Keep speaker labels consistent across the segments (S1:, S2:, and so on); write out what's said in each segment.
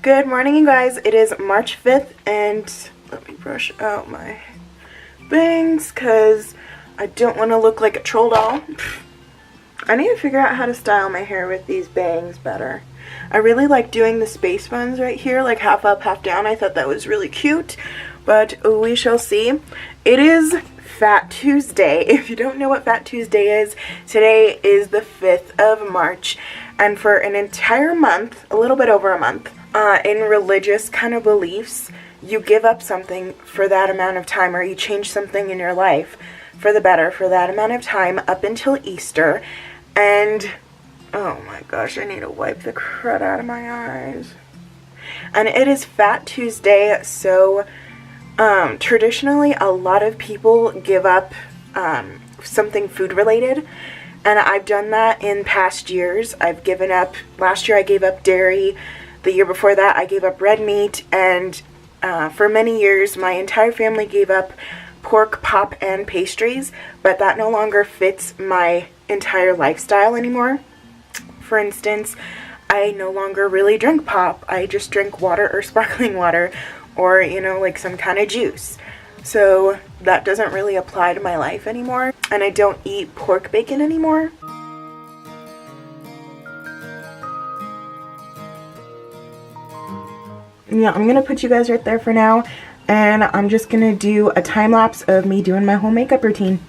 S1: Good morning, you guys. It is March 5th and let me brush out my bangs because I don't want to look like a troll doll. I need to figure out how to style my hair with these bangs better. I really like doing the space buns right here, like half up, half down. I thought that was really cute, but we shall see. It is Fat Tuesday. If you don't know what Fat Tuesday is, today is the 5th of March, and for an entire month, a little bit over a month, in religious kind of beliefs, you give up something for that amount of time, or you change something in your life for the better for that amount of time up until Easter. And oh my gosh, I need to wipe the crud out of my eyes. And it is Fat Tuesday, so traditionally a lot of people give up something food related, and I've done that in past years. I've given up, last year I gave up dairy, the year before that I gave up red meat, and for many years my entire family gave up pork, pop, and pastries, but that no longer fits my entire lifestyle anymore. For instance, I no longer really drink pop. I just drink water or sparkling water, or, you know, like some kind of juice. So that doesn't really apply to my life anymore. And I don't eat pork bacon anymore. Yeah, I'm gonna put you guys right there for now, and I'm just gonna do a time lapse of me doing my whole makeup routine.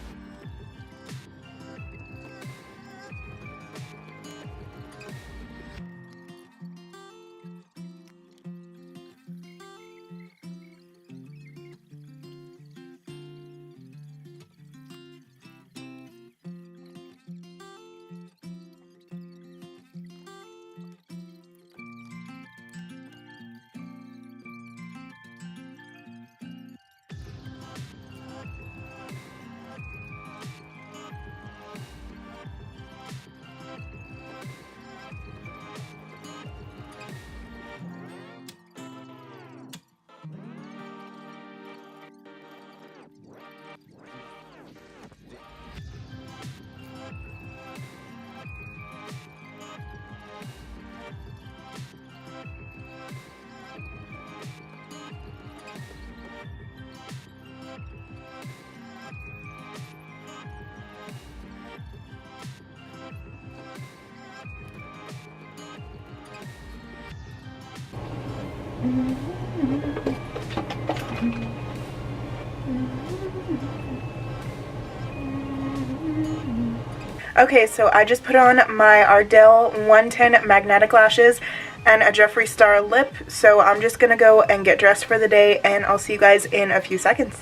S1: Okay, so I just put on my Ardell 110 magnetic lashes and a Jeffree Star lip, so I'm just gonna go and get dressed for the day, and I'll see you guys in a few seconds.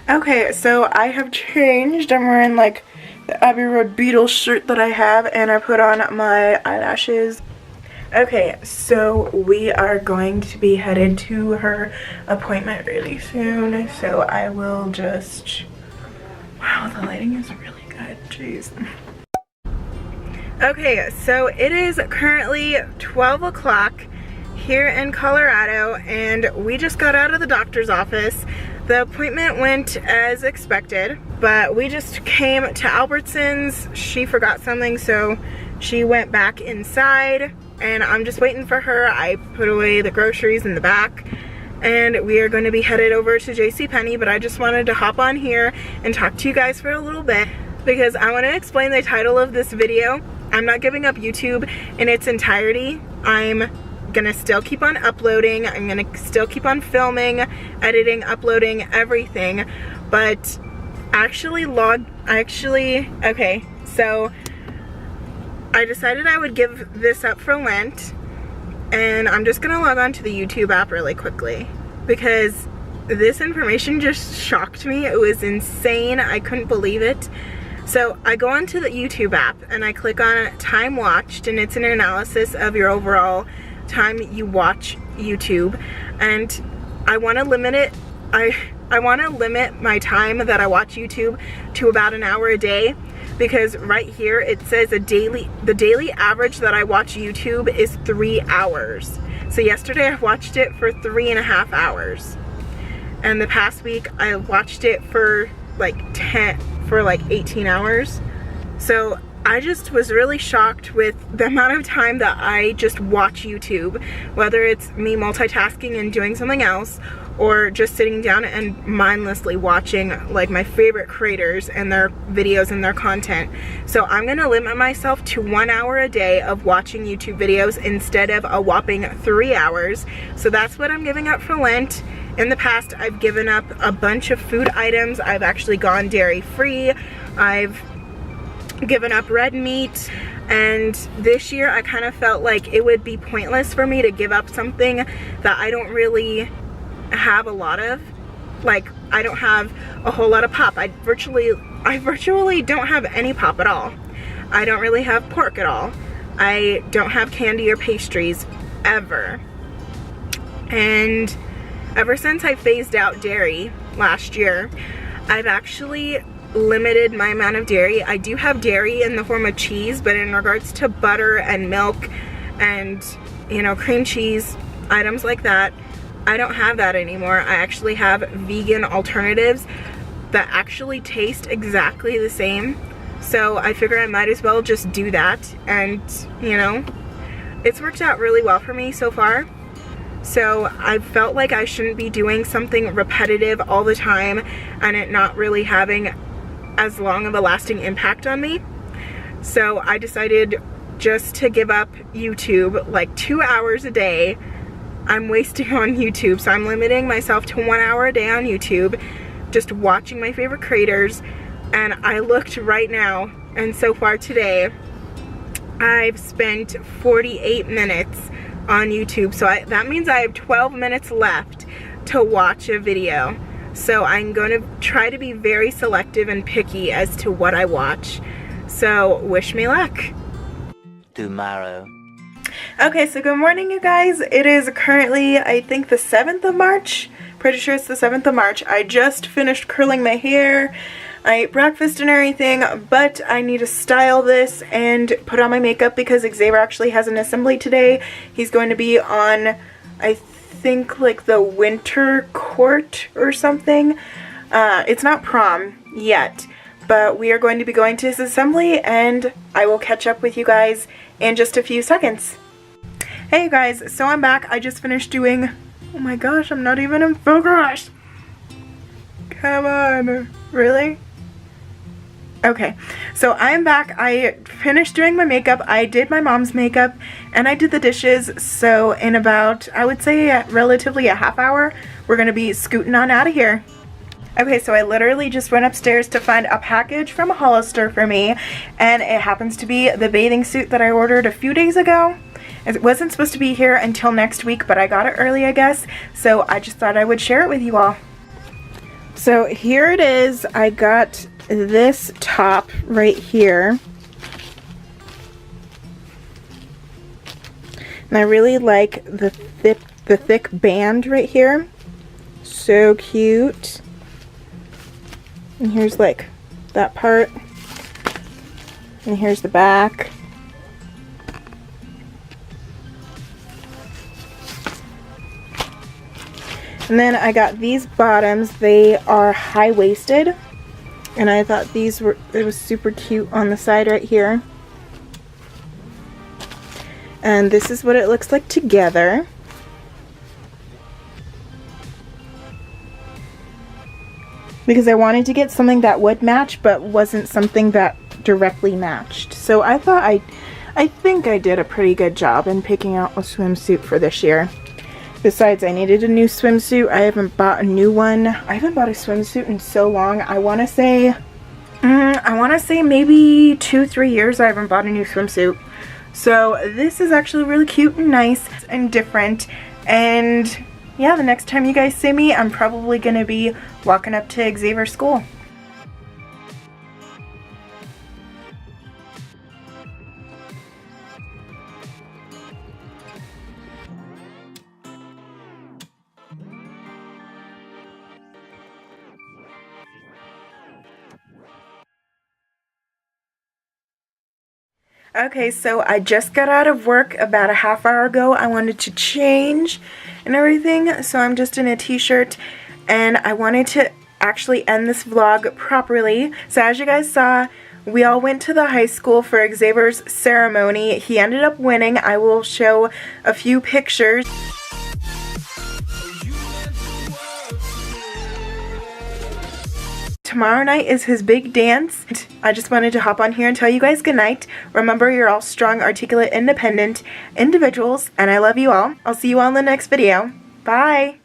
S1: Okay, so I have changed. I'm wearing like the Abbey Road Beatles shirt that I have, and I put on my eyelashes. Okay, so we are going to be headed to her appointment really soon, so I will just... Wow, the lighting is really good, jeez. Okay, so it is currently 12 o'clock here in Colorado, and we just got out of the doctor's office. The appointment went as expected, but we just came to Albertsons. She forgot something, so she went back inside, and I'm just waiting for her. I put away the groceries in the back, and we are going to be headed over to JCPenney, but I just wanted to hop on here and talk to you guys for a little bit because I want to explain the title of this video. I'm not giving up YouTube in its entirety. I'm gonna still keep on uploading. I'm gonna still keep on filming, editing, uploading, everything, but okay, so I decided I would give this up for Lent, and I'm just gonna log on to the YouTube app really quickly because this information just shocked me. It was insane. I couldn't believe it. So I go onto the YouTube app and I click on time watched, and it's an analysis of your overall time you watch YouTube, and I want to limit it. I want to limit my time that I watch YouTube to about an hour a day, because right here it says the daily average that I watch YouTube is 3 hours. So yesterday I watched it for 3.5 hours, and the past week I watched it for like 18 hours. So I just was really shocked with the amount of time that I just watch YouTube, whether it's me multitasking and doing something else, or just sitting down and mindlessly watching like my favorite creators and their videos and their content. So I'm gonna limit myself to 1 hour a day of watching YouTube videos instead of a whopping 3 hours. So that's what I'm giving up for Lent. In the past, I've given up a bunch of food items. I've actually gone dairy free. I've given up red meat, and this year I kind of felt like it would be pointless for me to give up something that I don't really have a lot of. Like, I don't have a whole lot of pop. I virtually don't have any pop at all. I don't really have pork at all. I don't have candy or pastries ever. And ever since I phased out dairy last year, I've actually limited my amount of dairy. I do have dairy in the form of cheese, but in regards to butter and milk and, you know, cream cheese, items like that, I don't have that anymore. I actually have vegan alternatives that actually taste exactly the same. So I figure I might as well just do that, and, you know, it's worked out really well for me so far. So I felt like I shouldn't be doing something repetitive all the time and it not really having as long of a lasting impact on me. So I decided just to give up YouTube, like 2 hours a day I'm wasting on YouTube. So I'm limiting myself to 1 hour a day on YouTube, just watching my favorite creators. And I looked right now, and so far today I've spent 48 minutes on YouTube. So that means I have 12 minutes left to watch a video. So I'm going to try to be very selective and picky as to what I watch. So wish me luck.
S2: Tomorrow.
S1: Okay, so good morning, you guys. It is currently, I think, the 7th of March. Pretty sure it's the 7th of March. I just finished curling my hair. I ate breakfast and everything, but I need to style this and put on my makeup because Xavier actually has an assembly today. He's going to be on, I think, like the winter court or something. It's not prom yet, but we are going to be going to his assembly, and I will catch up with you guys in just a few seconds. Hey you guys, so I'm back. I just finished doing, oh my gosh, I'm not even in focus. Come on, really? Okay, so I'm back. I finished doing my makeup. I did my mom's makeup and I did the dishes. So in about, I would say relatively a half hour, we're gonna be scooting on out of here. Okay, so I literally just went upstairs to find a package from Hollister for me, and it happens to be the bathing suit that I ordered a few days ago. It wasn't supposed to be here until next week, but I got it early, I guess, so I just thought I would share it with you all. So here it is. I got this top right here, and I really like the thick band right here. So cute. And here's like that part, and here's the back. And then I got these bottoms. They are high-waisted, and I thought it was super cute on the side right here. And this is what it looks like together. Because I wanted to get something that would match, but wasn't something that directly matched. So I thought I think I did a pretty good job in picking out a swimsuit for this year. Besides, I needed a new swimsuit. I haven't bought a new one. I haven't bought a swimsuit in so long. I want to say maybe 2-3 years I haven't bought a new swimsuit. So this is actually really cute and nice and different. And yeah, the next time you guys see me, I'm probably going to be walking up to Xavier's school. Okay, so I just got out of work about a half hour ago. I wanted to change and everything, so I'm just in a t-shirt, and I wanted to actually end this vlog properly. So as you guys saw, We all went to the high school for Xavier's ceremony. He ended up winning. I will show a few pictures. Tomorrow night is his big dance. I just wanted to hop on here and tell you guys good night. Remember, you're all strong, articulate, independent individuals, and I love you all. I'll see you all in the next video. Bye!